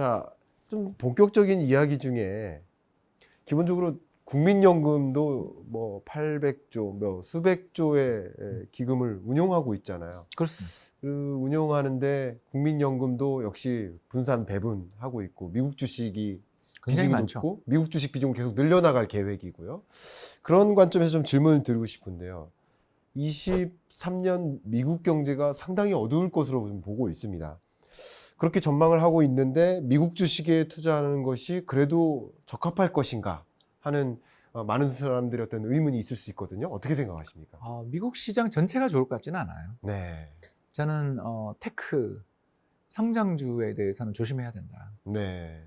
자, 좀 본격적인 이야기 중에 기본적으로 국민연금도 뭐 800조, 뭐 수백조의 기금을 운용하고 있잖아요. 그렇습니다. 그 운용하는데 국민연금도 역시 분산 배분하고 있고 미국 주식이 굉장히 비중이 많죠. 높고 미국 주식 비중은 계속 늘려나갈 계획이고요. 그런 관점에서 좀 질문을 드리고 싶은데요. 23년 미국 경제가 상당히 어두울 것으로 좀 보고 있습니다. 그렇게 전망을 하고 있는데 미국 주식에 투자하는 것이 그래도 적합할 것인가 하는 많은 사람들의 어떤 의문이 있을 수 있거든요. 어떻게 생각하십니까? 미국 시장 전체가 좋을 것 같지는 않아요. 네. 저는 테크 성장주에 대해서는 조심해야 된다. 네.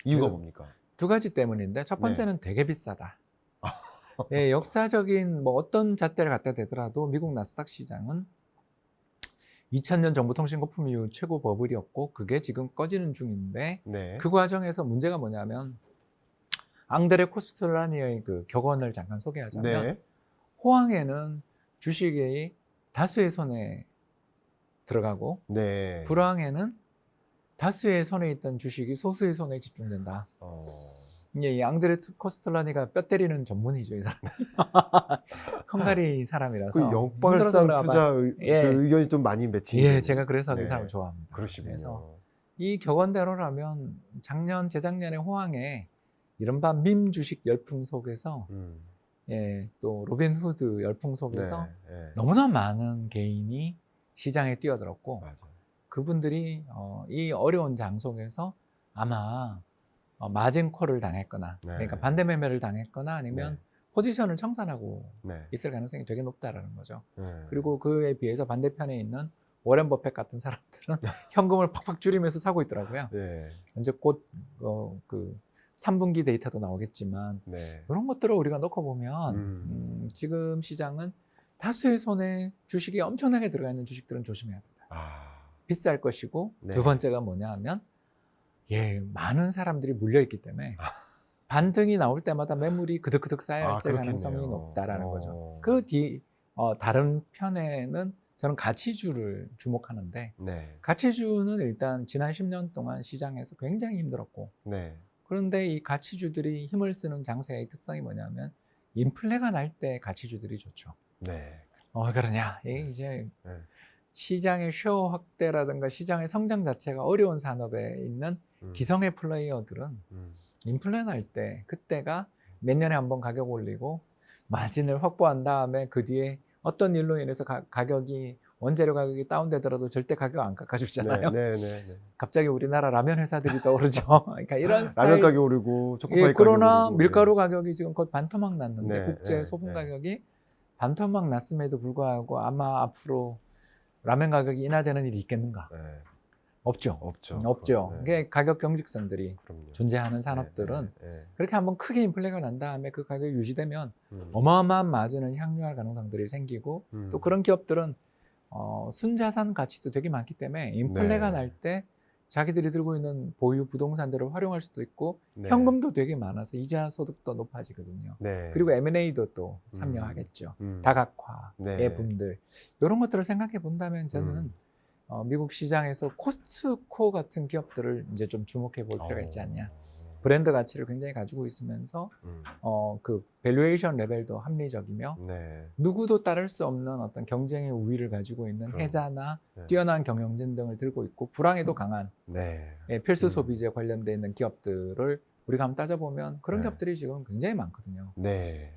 이유가 그 뭡니까? 두 가지 때문인데 첫 네. 번째는 되게 비싸다. 예, 역사적인 뭐 어떤 잣대를 갖다 대더라도 미국 나스닥 시장은 2000년 정보통신거품 이후 최고 버블이었고 그게 지금 꺼지는 중인데 네. 그 과정에서 문제가 뭐냐면 앙드레 코스텔라니의 그 격언을 잠깐 소개하자면 네. 호황에는 주식이 다수의 손에 들어가고 네. 불황에는 다수의 손에 있던 주식이 소수의 손에 집중된다. 이 앙드레 코스텔라니가 뼈 때리는 전문이죠, 이 사람. 헝가리 그 사람이라서 힘들어서 역발상 그런가 투자 봐요. 그 예, 의견이 좀 많이 매칭이 예, 되는. 제가 그래서 네. 이 사람을 좋아합니다. 그러시군요. 그래서 이 격언대로라면 재작년에 호황에 이른바 밈 주식 열풍 속에서 예, 또 로빈 후드 열풍 속에서 네. 너무나 많은 개인이 시장에 뛰어들었고 맞아요. 그분들이 이 어려운 장 속에서 아마 마진콜을 당했거나 네. 그러니까 반대 매매를 당했거나 아니면 네. 포지션을 청산하고 네. 있을 가능성이 되게 높다라는 거죠. 네. 그리고 그에 비해서 반대편에 있는 워렌 버핏 같은 사람들은 현금을 팍팍 줄이면서 사고 있더라고요. 네. 이제 곧 그 3분기 데이터도 나오겠지만 네. 이런 것들을 우리가 놓고 보면 지금 시장은 다수의 손에 주식이 엄청나게 들어가 있는 주식들은 조심해야 된다. 비쌀 것이고 네. 두 번째가 뭐냐 하면 많은 사람들이 물려있기 때문에 반등이 나올 때마다 매물이 그득그득 쌓여있을 가능성이 높다라는 거죠. 그 다른 편에는 저는 가치주를 주목하는데 네. 가치주는 일단 지난 10년 동안 시장에서 굉장히 힘들었고 네. 그런데 이 가치주들이 힘을 쓰는 장세의 특성이 뭐냐면 인플레가 날 때 가치주들이 좋죠. 네. 그러냐? 이제 네. 시장의 쉐어 확대라든가 시장의 성장 자체가 어려운 산업에 있는 기성의 플레이어들은 인플레 날 때 그때가 몇 년에 한 번 가격 올리고 마진을 확보한 다음에 그 뒤에 어떤 일로 인해서 가격이 원재료 가격이 다운되더라도 절대 가격 안 깎아주잖아요. 네. 갑자기 우리나라 라면 회사들이 떠오르죠. 그러니까 이런 스타일. 라면 가격 오르고 초코파이 가격 그러나 오르고. 밀가루 가격이 지금 거의 반토막 났는데 네, 국제 소금 가격이 반토막 났음에도 불구하고 아마 앞으로 라면 가격이 인하되는 일이 있겠는가? 네. 없죠. 네. 이게 가격 경직선들이 그럼요. 존재하는 산업들은 네. 그렇게 한번 크게 인플레가 난 다음에 그 가격이 유지되면 어마어마한 마진을 향유할 가능성들이 생기고 또 그런 기업들은 순자산 가치도 되게 많기 때문에 인플레가 날 때 자기들이 들고 있는 보유 부동산들을 활용할 수도 있고 현금도 되게 많아서 이자 소득도 높아지거든요. 네. 그리고 M&A도 또 참여하겠죠. 다각화의 붐들 이런 것들을 생각해 본다면 저는 미국 시장에서 코스트코 같은 기업들을 이제 좀 주목해 볼 필요가 있지 않냐. 브랜드 가치를 굉장히 가지고 있으면서 그 밸류에이션 레벨도 합리적이며 누구도 따를 수 없는 어떤 경쟁의 우위를 가지고 있는 해자나 뛰어난 경영진 등을 들고 있고 불황에도 강한 필수 소비재 관련돼 있는 기업들을 우리가 한번 따져보면 그런 기업들이 지금 굉장히 많거든요.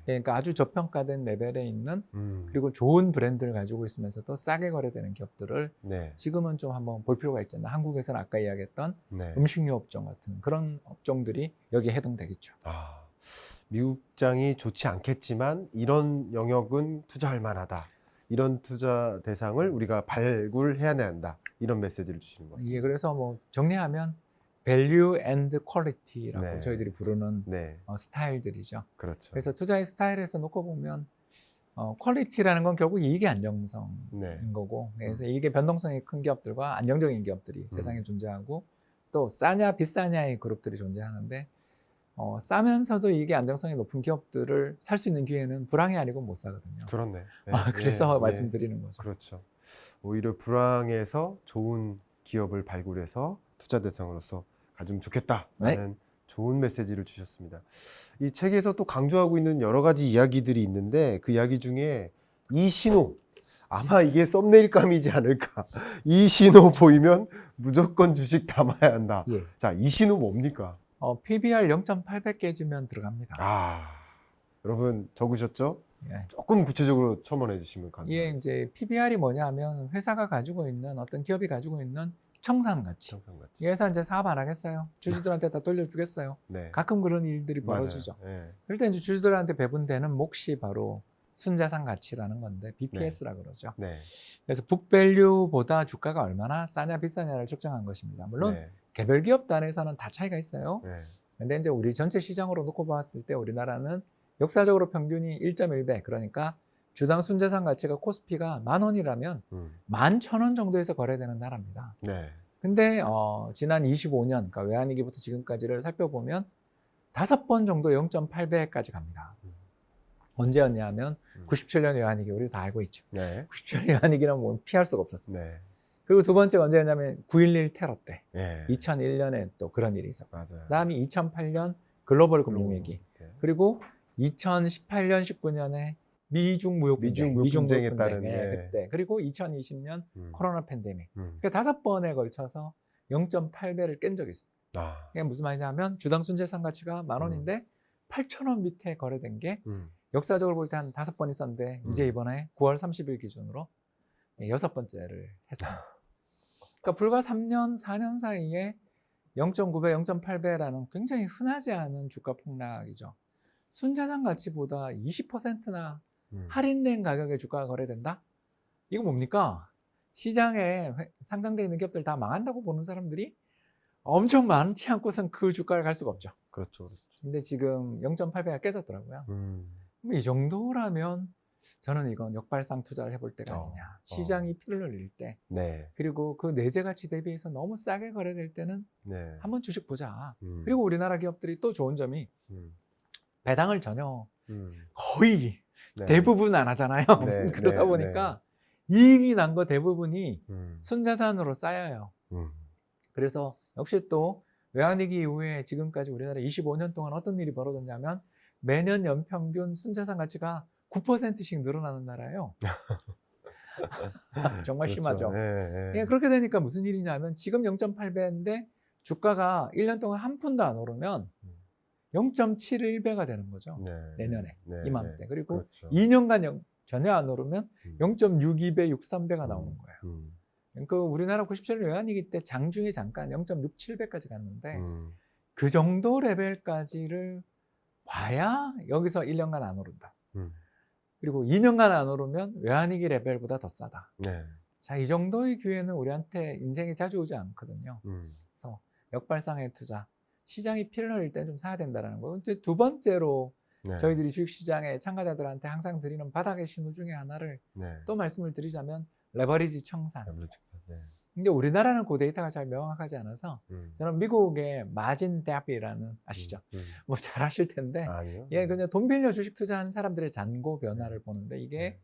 그러니까 아주 저평가된 레벨에 있는 그리고 좋은 브랜드를 가지고 있으면서도 싸게 거래되는 기업들을 지금은 좀 한번 볼 필요가 있잖아요. 한국에서는 아까 이야기했던 음식료 업종 같은 그런 업종들이 여기에 해당되겠죠. 미국장이 좋지 않겠지만 이런 영역은 투자할 만하다. 이런 투자 대상을 우리가 발굴해야 한다. 이런 메시지를 주시는 것 같습니다. 그래서 뭐 정리하면 value and quality라고 저희들이 부르는 스타일들이죠. 그렇죠. 그래서 투자의 스타일에서 놓고 보면 퀄리티라는 건 결국 이익의 안정성인 거고 그래서 이익의 변동성이 큰 기업들과 안정적인 기업들이 세상에 존재하고 또 싸냐 비싸냐의 그룹들이 존재하는데 싸면서도 이익의 안정성이 높은 기업들을 살 수 있는 기회는 불황이 아니고 못 사거든요. 그렇네. 그래서 말씀드리는 거죠. 그렇죠. 오히려 불황에서 좋은 기업을 발굴해서 투자 대상으로서 가지면 좋겠다라는 좋은 메시지를 주셨습니다. 이 책에서 또 강조하고 있는 여러 가지 이야기들이 있는데 그 이야기 중에 이 신호, 아마 이게 썸네일감이지 않을까. 이 신호 보이면 무조건 주식 담아야 한다. 예. 자, 이 신호 뭡니까? PBR 0.800 깨주면 들어갑니다. 여러분 적으셨죠? 예. 조금 구체적으로 첨언해 주시면 이게 감사하겠습니다. 이제 PBR이 뭐냐면 회사가 가지고 있는 어떤 기업이 가지고 있는 청산 가치. 청산가치. 이 회사 이제 사업 안 하겠어요. 주주들한테 다 돌려주겠어요. 네. 가끔 그런 일들이 맞아요. 벌어지죠. 네. 그럴 때 이제 주주들한테 배분되는 몫이 바로 순자산 가치라는 건데 BPS라 그러죠. 네. 그래서 북밸류보다 주가가 얼마나 싸냐 비싸냐를 측정한 것입니다. 물론 네. 개별 기업 단에서는 다 차이가 있어요. 네. 근데 이제 우리 전체 시장으로 놓고 봤을 때 우리나라는 역사적으로 평균이 1.1배, 그러니까 주당 순자산 가치가 코스피가 10,000원이라면 11,000원 정도에서 거래되는 나라입니다. 네. 근데 지난 25년, 그러니까 외환위기부터 지금까지를 살펴보면 5번 정도 0.8배까지 갑니다. 언제였냐면 97년 외환위기, 우리 다 알고 있죠. 네. 97년 외환위기는 뭐 피할 수가 없었습니다. 네. 그리고 두 번째가 언제였냐면 9.11 테러 때, 네. 2001년에 또 그런 일이 있었고, 맞아요. 그다음이 2008년 글로벌 금융위기, 네. 그리고 2018년, 19년에 미중 무역 분쟁에 따른 그때, 그리고 2020년 코로나 팬데믹. 음. 그러니까 5번에 걸쳐서 0.8배를 깬 적이 있습니다. 이게 무슨 말이냐면 주당 순자산 가치가 10,000원인데 8,000원 밑에 거래된 게 역사적으로 볼 때 한 5번 있었는데 이제 이번에 9월 30일 기준으로 6번째를 했습니다. 그러니까 불과 3년, 4년 사이에 0.9배, 0.8배라는 굉장히 흔하지 않은 주가 폭락이죠. 순자산 가치보다 20%나 할인된 가격에 주가가 거래된다? 이거 뭡니까? 시장에 상장되어 있는 기업들 다 망한다고 보는 사람들이 엄청 많지 않고선 그 주가를 갈 수가 없죠. 그렇죠. 근데 지금 0.8배가 깨졌더라고요. 이 정도라면 저는 이건 역발상 투자를 해볼 때가 아니냐. 시장이 피를 흘릴 때, 네. 그리고 그 내재 가치 대비해서 너무 싸게 거래될 때는 네. 한번 주식 보자. 그리고 우리나라 기업들이 또 좋은 점이 배당을 전혀 거의 네. 대부분 안 하잖아요. 네. 그러다 네. 보니까 이익이 난 거 대부분이 순자산으로 쌓여요. 그래서 역시 또 외환위기 이후에 지금까지 우리나라 25년 동안 어떤 일이 벌어졌냐면 매년 연평균 순자산 가치가 9%씩 늘어나는 나라예요. 정말 그렇죠. 심하죠. 네. 예, 그렇게 되니까 무슨 일이냐면 지금 0.8배인데 주가가 1년 동안 한 푼도 안 오르면 0.71배가 되는 거죠. 네. 내년에 네. 이맘때. 그리고 그렇죠. 2년간 전혀 안 오르면 0.62배, 63배가 나오는 거예요. 그러니까 우리나라 97년 외환위기 때 장중에 잠깐 0.67배까지 갔는데 그 정도 레벨까지를 봐야 여기서 1년간 안 오른다. 그리고 2년간 안 오르면 외환위기 레벨보다 더 싸다. 네. 자, 이 정도의 기회는 우리한테 인생에 자주 오지 않거든요. 그래서 역발상의 투자, 시장이 피를 흘릴 때 좀 사야 된다는 거. 이제 두 번째로 네. 저희들이 주식시장의 참가자들한테 항상 드리는 바닥의 신호 중에 하나를 네. 또 말씀을 드리자면 레버리지 청산. 네. 근데 우리나라는 그 데이터가 잘 명확하지 않아서 저는 미국의 마진 뎁이라는 아시죠? 뭐 잘 아실 텐데 아니요. 예, 그냥 돈 빌려 주식 투자하는 사람들의 잔고 변화를 보는데 이게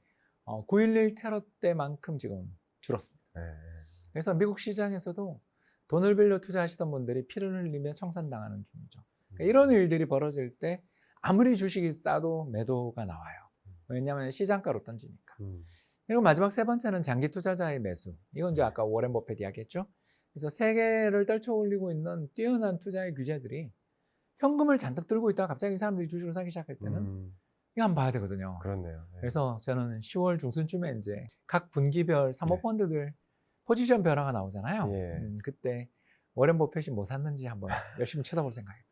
9.11 테러 때만큼 지금 줄었습니다. 네. 그래서 미국 시장에서도 돈을 빌려 투자하시던 분들이 피를 흘리며 청산당하는 중이죠. 그러니까 이런 일들이 벌어질 때 아무리 주식이 싸도 매도가 나와요. 왜냐하면 시장가로 던지니까. 그리고 마지막 세 번째는 장기 투자자의 매수. 이건 이제 아까 워렌 버핏 이야기했죠. 그래서 세계를 떨쳐올리고 있는 뛰어난 투자의 규제들이 현금을 잔뜩 들고 있다가 갑자기 사람들이 주식을 사기 시작할 때는 이거 한번 봐야 되거든요. 그렇네요. 네. 그래서 저는 10월 중순쯤에 이제 각 분기별 사모펀드들 포지션 변화가 나오잖아요. 예. 그때 워렌 버핏이 뭐 샀는지 한번 열심히 쳐다볼 생각입니다.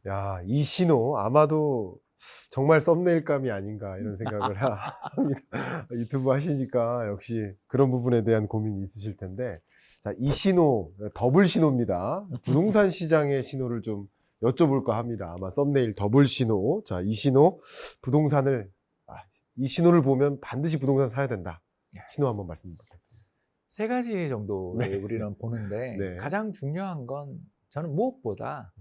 야, 이 신호 아마도 정말 썸네일감이 아닌가 이런 생각을 합니다. 유튜브 하시니까 역시 그런 부분에 대한 고민이 있으실 텐데, 자, 이 신호 더블 신호입니다. 부동산 시장의 신호를 좀 여쭤볼까 합니다. 아마 썸네일 더블 신호. 자, 이 신호 부동산을 이 신호를 보면 반드시 부동산 사야 된다. 신호 한번 말씀 부탁드립니다. 세 가지 정도를 네. 우리는 보는데 네. 가장 중요한 건 저는 무엇보다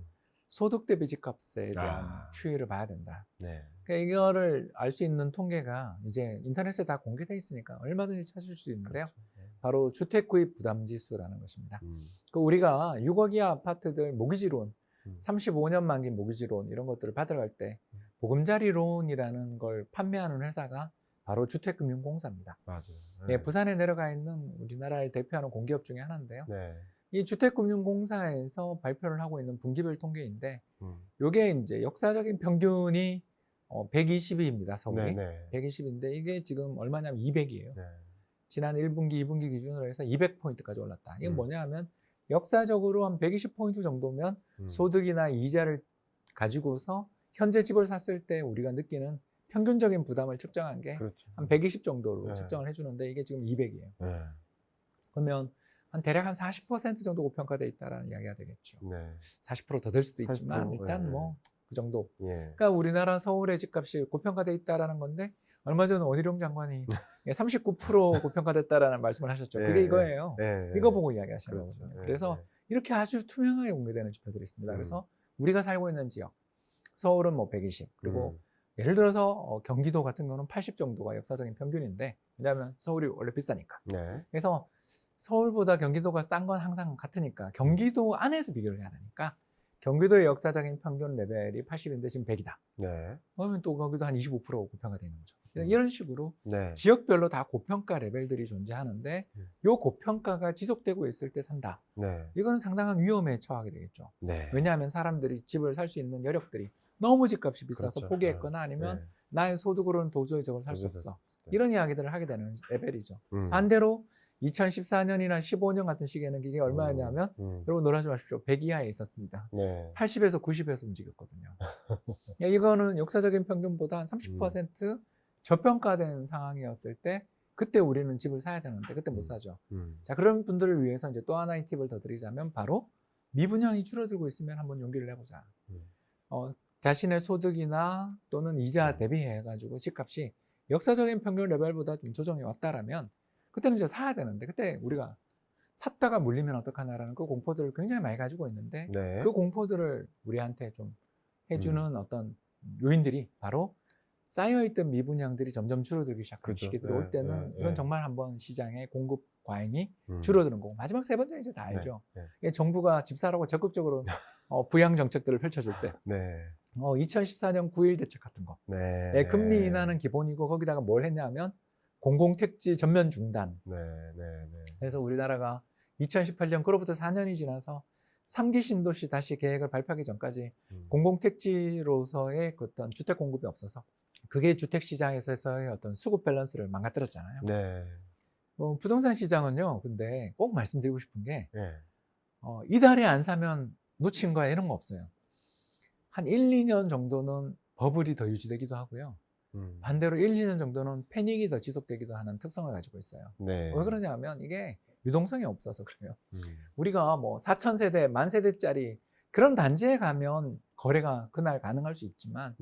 소득 대비 집값에 대한 추이를 봐야 된다. 네. 그러니까 이거를 알 수 있는 통계가 이제 인터넷에 다 공개돼 있으니까 얼마든지 찾을 수 있는데요. 그렇죠. 네. 바로 주택 구입 부담 지수라는 것입니다. 그 우리가 6억 이하 아파트들 모기지론, 35년 만기 모기지론 이런 것들을 받으러 갈 때 보금자리 론이라는 걸 판매하는 회사가 바로 주택금융공사입니다. 맞아요. 네, 부산에 내려가 있는 우리나라를 대표하는 공기업 중에 하나인데요. 네. 이 주택금융공사에서 발표를 하고 있는 분기별 통계인데, 이게 이제 역사적인 평균이 120입니다. 서울이. 120인데 이게 지금 얼마냐면 200이에요. 지난 1분기, 2분기 기준으로 해서 200포인트까지 올랐다. 이건 뭐냐 하면 역사적으로 한 120포인트 정도면 소득이나 이자를 가지고서 현재 집을 샀을 때 우리가 느끼는 평균적인 부담을 측정한 게 한 120 정도로 측정을 해주는데 이게 지금 200이에요. 그러면 한 대략 한 40% 정도 고평가되어 있다라는 이야기가 되겠죠. 40% 더 될 수도 있지만 40%, 일단 뭐 그 정도. 예. 그러니까 우리나라 서울의 집값이 고평가되어 있다라는 건데 얼마 전에 원희룡 장관이 39% 고평가됐다라는 말씀을 하셨죠. 그게 이거예요. 이거 보고 이야기하시는 거거든요. 그래서 이렇게 아주 투명하게 공개되는 지표들이 있습니다. 그래서 우리가 살고 있는 지역, 서울은 뭐 120, 그리고 예를 들어서 경기도 같은 거는 80 정도가 역사적인 평균인데, 왜냐하면 서울이 원래 비싸니까. 그래서 서울보다 경기도가 싼 건 항상 같으니까 경기도 안에서 비교를 해야 되니까 경기도의 역사적인 평균 레벨이 80인데 지금 100이다. 그러면 또 거기도 한 25% 고평가 되는 거죠. 이런 식으로 지역별로 다 고평가 레벨들이 존재하는데 이 고평가가 지속되고 있을 때 산다. 이거는 상당한 위험에 처하게 되겠죠. 왜냐하면 사람들이 집을 살 수 있는 여력들이 너무 집값이 비싸서 포기했거나 아니면 나의 소득으로는 도저히 저걸 살 수 없어. 이런 이야기들을 하게 되는 레벨이죠. 반대로 2014년이나 15년 같은 시기에는 이게 얼마였냐면 여러분 놀라지 마십시오. 100 이하에 있었습니다. 80에서 90에서 움직였거든요. 이거는 역사적인 평균보다 한 30% 저평가된 상황이었을 때 그때 우리는 집을 사야 되는데 그때 못 사죠. 자, 그런 분들을 위해서 이제 또 하나의 팁을 더 드리자면 바로 미분양이 줄어들고 있으면 한번 용기를 내보자. 자신의 소득이나 또는 이자 대비해 가지고 집값이 역사적인 평균 레벨보다 좀 조정이 왔다라면 그때는 이제 사야 되는데 그때 우리가 샀다가 물리면 어떡하나라는 그 공포들을 굉장히 많이 가지고 있는데 그 공포들을 우리한테 좀 해주는 어떤 요인들이 바로 쌓여있던 미분양들이 점점 줄어들기 시작한 시기들이 올 때는 이건 정말 한번 시장의 공급 과잉이 줄어드는 거고, 마지막 세 번째는 이제 다 알죠. 정부가 집 사라고 적극적으로 부양 정책들을 펼쳐줄 때 2014년 9.1 대책 같은 거 금리 인하는 기본이고 거기다가 뭘 했냐면 공공택지 전면 중단. 그래서 우리나라가 2018년 그로부터 4년이 지나서 3기 신도시 다시 계획을 발표하기 전까지 공공택지로서의 어떤 주택 공급이 없어서 그게 주택시장에서의 어떤 수급 밸런스를 망가뜨렸잖아요. 부동산 시장은요, 근데 꼭 말씀드리고 싶은 게 이달에 안 사면 놓친 거야 이런 거 없어요. 한 1, 2년 정도는 버블이 더 유지되기도 하고요. 반대로 1, 2년 정도는 패닉이 더 지속되기도 하는 특성을 가지고 있어요. 왜 그러냐면 이게 유동성이 없어서 그래요. 우리가 뭐 4,000세대, 10,000세대짜리 그런 단지에 가면 거래가 그날 가능할 수 있지만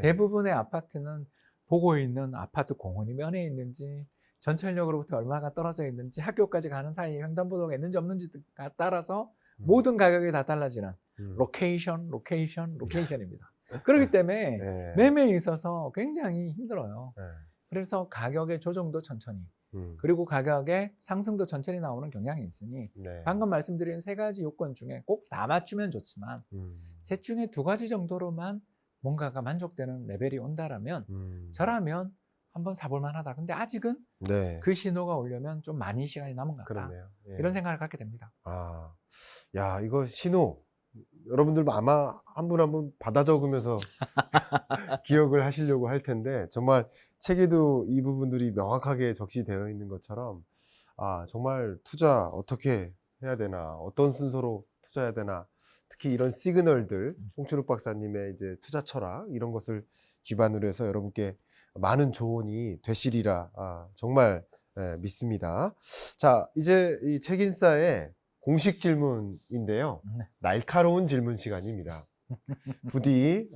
대부분의 아파트는 보고 있는 아파트 공원이 면에 있는지 전철역으로부터 얼마가 떨어져 있는지 학교까지 가는 사이에 횡단보도가 있는지 없는지에 따라서 모든 가격이 다 달라지는 로케이션입니다. 그렇기 때문에 매매에 있어서 굉장히 힘들어요. 그래서 가격의 조정도 천천히 그리고 가격의 상승도 천천히 나오는 경향이 있으니 방금 말씀드린 세 가지 요건 중에 꼭 다 맞추면 좋지만 셋 중에 두 가지 정도로만 뭔가가 만족되는 레벨이 온다라면 저라면 한번 사볼 만하다. 근데 아직은 그 신호가 오려면 좀 많이 시간이 남은 것 같다. 이런 생각을 갖게 됩니다. 야, 이거 신호 여러분들 아마 한 분 한 분 받아 적으면서 기억을 하시려고 할 텐데 정말 책에도 이 부분들이 명확하게 적시되어 있는 것처럼 정말 투자 어떻게 해야 되나, 어떤 순서로 투자해야 되나, 특히 이런 시그널들, 홍춘욱 박사님의 이제 투자 철학 이런 것을 기반으로 해서 여러분께 많은 조언이 되시리라 정말 믿습니다. 자, 이제 이 책인싸의 공식 질문인데요. 날카로운 질문 시간입니다. 부디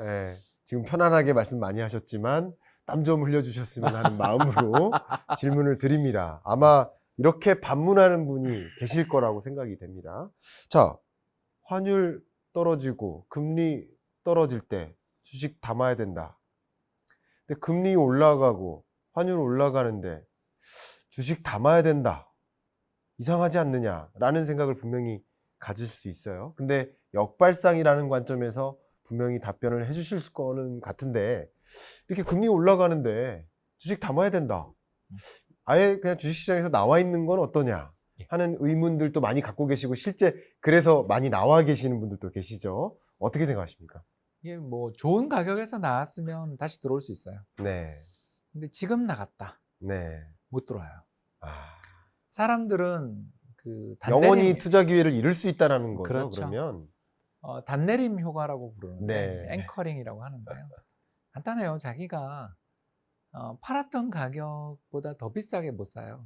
지금 편안하게 말씀 많이 하셨지만 땀 좀 흘려주셨으면 하는 마음으로 질문을 드립니다. 아마 이렇게 반문하는 분이 계실 거라고 생각이 됩니다. 자, 환율 떨어지고 금리 떨어질 때 주식 담아야 된다. 근데 금리 올라가고 환율 올라가는데 주식 담아야 된다. 이상하지 않느냐라는 생각을 분명히 가질 수 있어요. 근데 역발상이라는 관점에서 분명히 답변을 해주실 거는 같은데, 이렇게 금리 올라가는데 주식 담아야 된다, 아예 그냥 주식시장에서 나와 있는 건 어떠냐 하는 의문들도 많이 갖고 계시고, 실제 그래서 많이 나와 계시는 분들도 계시죠. 어떻게 생각하십니까? 이게 뭐 좋은 가격에서 나왔으면 다시 들어올 수 있어요. 네, 근데 지금 나갔다. 네. 못 들어와요. 아, 사람들은 그 영원히 단내림, 투자 기회를 잃을 수 있다는 거죠. 그렇죠. 그러면 단내림 효과라고 부르는데 네. 앵커링이라고 하는데요. 간단해요. 자기가 팔았던 가격보다 더 비싸게 못 사요.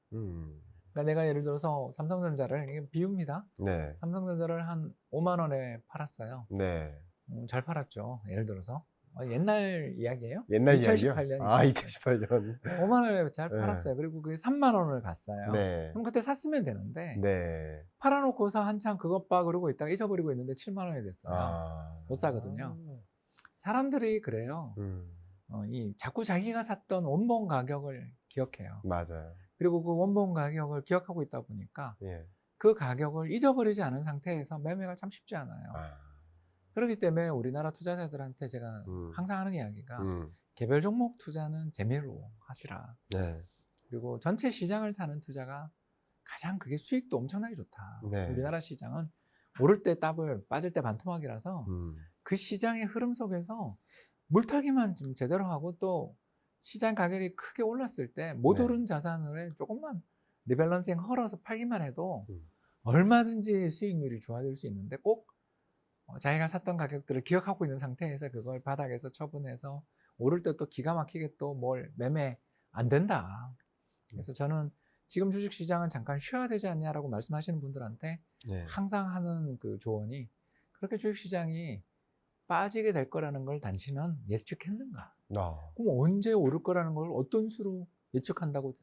그러니까 내가 예를 들어서 삼성전자를, 이게 비유입니다. 네, 삼성전자를 한 5만 원에 팔았어요. 네. 잘 팔았죠. 예를 들어서 옛날 이야기예요. 옛날 2018년, 이야기요? 아, 2018년. 5만 원에 잘 네. 팔았어요. 그리고 그게 3만 원을 갔어요. 네, 그럼 그때 샀으면 되는데 네. 팔아놓고서 한참 그것 봐 그러고 있다가 잊어버리고 있는데 7만 원이 됐어요. 아, 못 사거든요. 사람들이 그래요. 자꾸 자기가 샀던 원본 가격을 기억해요. 맞아요. 그리고 그 원본 가격을 기억하고 있다 보니까 예. 그 가격을 잊어버리지 않은 상태에서 매매가 참 쉽지 않아요. 그렇기 때문에 우리나라 투자자들한테 제가 항상 하는 이야기가 개별 종목 투자는 재미로 하시라. 네. 그리고 전체 시장을 사는 투자가 가장 그게 수익도 엄청나게 좋다. 네. 우리나라 시장은 오를 때 더블, 빠질 때 반토막이라서 그 시장의 흐름 속에서 물타기만 좀 제대로 하고, 또 시장 가격이 크게 올랐을 때 못 네. 오른 자산을 조금만 리밸런싱 헐어서 팔기만 해도 얼마든지 수익률이 좋아질 수 있는데, 꼭 자기가 샀던 가격들을 기억하고 있는 상태에서 그걸 바닥에서 처분해서 오를 때 또 기가 막히게 또 뭘 매매 안 된다. 그래서 저는 지금 주식시장은 잠깐 쉬어야 되지 않냐라고 말씀하시는 분들한테 네. 항상 하는 그 조언이, 그렇게 주식시장이 빠지게 될 거라는 걸 당신은 예측했는가? 그럼 언제 오를 거라는 걸 어떤 수로 예측한다고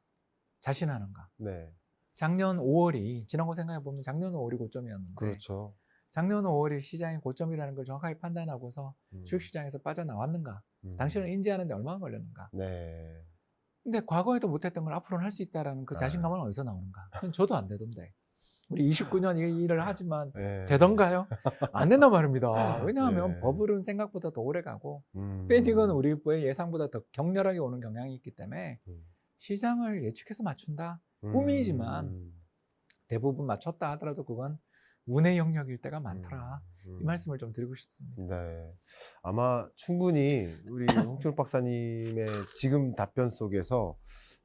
자신하는가? 네. 작년 5월이, 지난 거 생각해 보면 작년 5월이 고점이었는데, 그렇죠. 작년 5월이 시장이 고점이라는 걸 정확하게 판단하고서 주식시장에서 빠져나왔는가? 당신은 인지하는데 얼마나 걸렸는가? 네. 근데 과거에도 못했던 걸 앞으로는 할 수 있다라는 그 자신감은 어디서 나오는가? 그건 저도 안 되던데. 우리 29년 이 일을 하지만 네. 되던가요? 안 된단 말입니다. 왜냐하면 네. 버블은 생각보다 더 오래 가고 패닉은 우리의 예상보다 더 격렬하게 오는 경향이 있기 때문에 시장을 예측해서 맞춘다? 꿈이지만 대부분 맞췄다 하더라도 그건 운의 영역일 때가 많더라. 이 말씀을 좀 드리고 싶습니다. 네. 아마 충분히 우리 홍춘욱 박사님의 지금 답변 속에서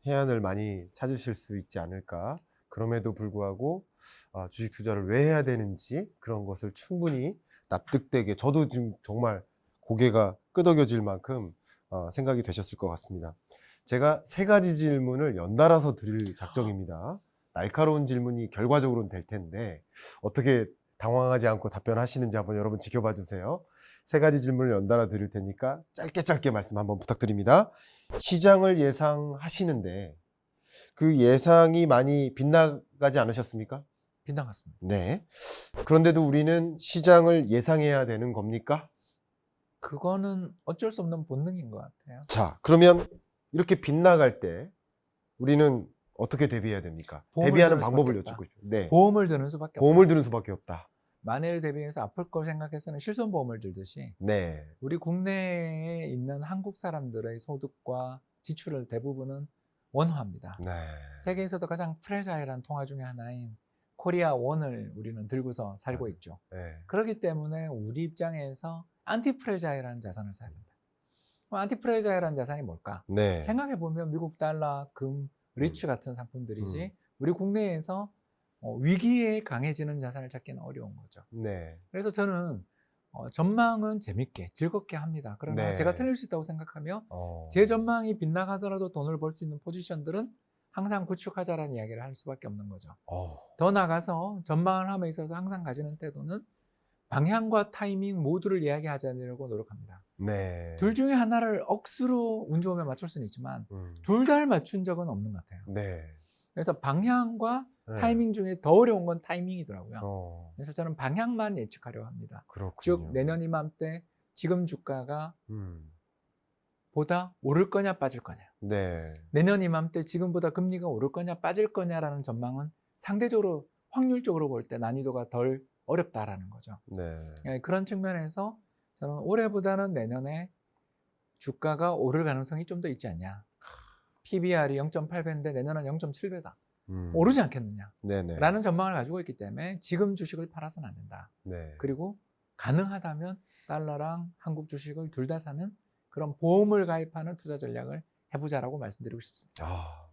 해안을 많이 찾으실 수 있지 않을까. 그럼에도 불구하고 주식 투자를 왜 해야 되는지 그런 것을 충분히 납득되게, 저도 지금 정말 고개가 끄덕여질 만큼 생각이 되셨을 것 같습니다. 제가 3가지 질문을 연달아서 드릴 작정입니다. 날카로운 질문이 결과적으로는 될 텐데 어떻게 당황하지 않고 답변하시는지 한번 여러분 지켜봐 주세요. 3가지 질문을 연달아 드릴 테니까 짧게 말씀 한번 부탁드립니다. 시장을 예상하시는데 그 예상이 많이 빗나가지 않으셨습니까? 빗나갔습니다. 네. 그런데도 우리는 시장을 예상해야 되는 겁니까? 그거는 어쩔 수 없는 본능인 것 같아요. 자, 그러면 이렇게 빗나갈 때 우리는 어떻게 대비해야 됩니까? 보험을 대비하는 드는 방법을 수밖에 여쭙고 싶어요. 네. 보험을 드는 수밖에 없다. 보험을 드는 수밖에 없다. 만해를 대비해서 아플 걸 생각해서는 실손보험을 들듯이 네. 우리 국내에 있는 한국 사람들의 소득과 지출을 대부분은 원화입니다. 네. 세계에서도 가장 프레자일한 통화 중에 하나인 코리아 원을 우리는 들고서 살고 맞아요. 있죠. 네. 그렇기 때문에 우리 입장에서 안티프레자일한 자산을 사야 된다. 그럼 안티프레자일한 자산이 뭘까? 네. 생각해 보면 미국 달러, 금, 리츠 같은 상품들이지 우리 국내에서 위기에 강해지는 자산을 찾기는 어려운 거죠. 네. 그래서 저는 전망은 재밌게 즐겁게 합니다. 그러나 네. 제가 틀릴 수 있다고 생각하며 제 전망이 빗나가더라도 돈을 벌 수 있는 포지션들은 항상 구축하자라는 이야기를 할 수밖에 없는 거죠. 더 나가서 전망을 함에 있어서 항상 가지는 태도는 방향과 타이밍 모두를 이야기하자려고 노력합니다. 네. 둘 중에 하나를 억수로 운 좋으면 맞출 수는 있지만 둘 다 맞춘 적은 없는 것 같아요. 네. 그래서 방향과 네. 타이밍 중에 더 어려운 건 타이밍이더라고요. 네. 그래서 저는 방향만 예측하려고 합니다. 그렇군요. 즉 내년 이맘때 지금 주가가 보다 오를 거냐 빠질 거냐. 네. 내년 이맘때 지금보다 금리가 오를 거냐 빠질 거냐라는 전망은 상대적으로 확률적으로 볼 때 난이도가 덜 어렵다라는 거죠. 네. 예, 그런 측면에서 저는 올해보다는 내년에 주가가 오를 가능성이 좀 더 있지 않냐. PBR이 0.8배인데 내년은 0.7배다. 오르지 않겠느냐. 네네. 라는 전망을 가지고 있기 때문에 지금 주식을 팔아서는 안 된다. 네. 그리고 가능하다면 달러랑 한국 주식을 둘 다 사는 그런 보험을 가입하는 투자 전략을 해보자라고 말씀드리고 싶습니다. 아,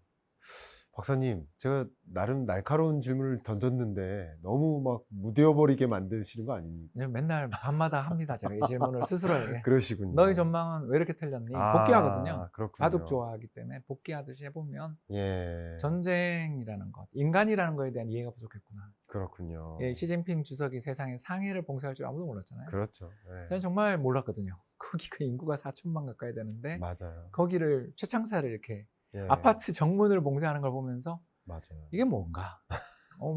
박사님, 제가 나름 날카로운 질문을 던졌는데 너무 막 무뎌버리게 만드시는 거 아닙니까? 그냥 맨날 밤마다 합니다. 제가 이 질문을 스스로에게. 그러시군요. 너희 전망은 왜 이렇게 틀렸니? 복귀하거든요. 그렇군요. 바둑 좋아하기 때문에 복귀하듯이 해보면 예. 전쟁이라는 것, 인간이라는 거에 대한 이해가 부족했구나. 그렇군요. 예, 시진핑 주석이 세상에 상해를 봉쇄할 줄 아무도 몰랐잖아요. 그렇죠. 예. 저는 정말 몰랐거든요. 거기가 인구가 4천만 가까이 되는데 맞아요. 거기를 최창사를 이렇게 예. 아파트 정문을 봉쇄하는 걸 보면서 맞아요. 이게 뭔가?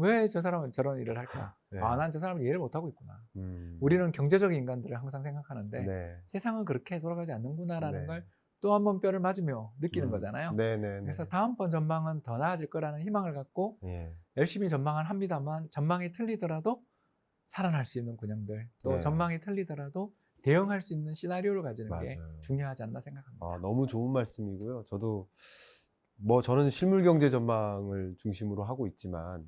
왜 저 사람은 저런 일을 할까? 네. 난 저 사람을 이해를 못하고 있구나. 음. 우리는 경제적인 인간들을 항상 생각하는데 네. 세상은 그렇게 돌아가지 않는구나라는 네. 걸 또 한 번 뼈를 맞으며 느끼는 거잖아요. 네네. 그래서 다음번 전망은 더 나아질 거라는 희망을 갖고 예. 열심히 전망을 합니다만 전망이 틀리더라도 살아날 수 있는 군형들 또 네. 전망이 틀리더라도 대응할 수 있는 시나리오를 가지는 게 맞아요. 중요하지 않나 생각합니다. 너무 좋은 말씀이고요. 저는 실물 경제 전망을 중심으로 하고 있지만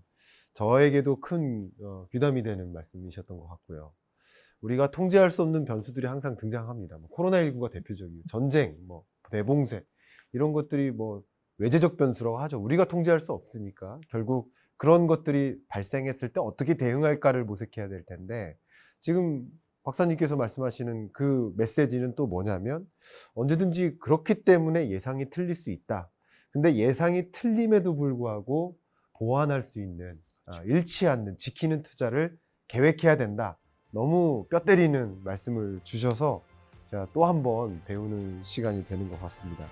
저에게도 큰 귀담이 되는 말씀이셨던 것 같고요. 우리가 통제할 수 없는 변수들이 항상 등장합니다. 코로나19가 대표적이고 전쟁, 대봉쇄 이런 것들이 외재적 변수라고 하죠. 우리가 통제할 수 없으니까 결국 그런 것들이 발생했을 때 어떻게 대응할까를 모색해야 될 텐데 지금 박사님께서 말씀하시는 그 메시지는 또 뭐냐면 언제든지 그렇기 때문에 예상이 틀릴 수 있다. 근데 예상이 틀림에도 불구하고 보완할 수 있는 잃지 않는 지키는 투자를 계획해야 된다. 너무 뼈 때리는 말씀을 주셔서 제가 또 한 번 배우는 시간이 되는 것 같습니다.